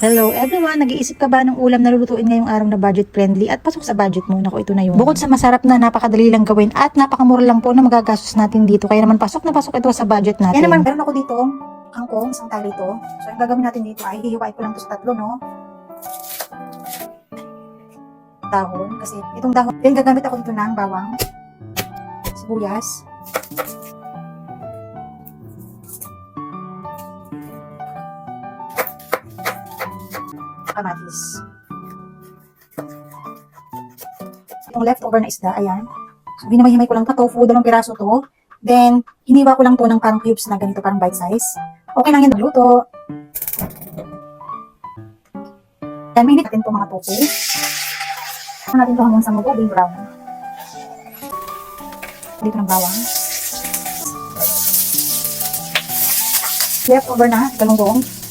Hello everyone! Nag-iisip ka ba ng ulam na lulutuin ngayong araw na budget friendly at pasok sa budget mo? Naku, ito na yun. Bukod sa masarap na napakadali lang gawin at napakamura lang po na magagastos natin dito. Kaya naman pasok na pasok ito sa budget natin. Yan naman, meron ako dito kangkong, isang tali ito. So yung gagawin natin dito ay hihiwain ko lang ito sa tatlo, no? Dahon, kasi itong dahon, then gagamit ako dito ng bawang, sibuyas, kamatis. Itong leftover na isda, ayan. So, binamay-himay ko lang ito, tofu, 2 piraso to. Then, hiniwa ko lang to ng parang cubes na ganito, parang bite size. Okay lang yan magluto. Then, mainit natin itong mga tofu. Saan natin ito hanggang sa mag-golden brown. Dito ng bawang. Leftover na, galunggong.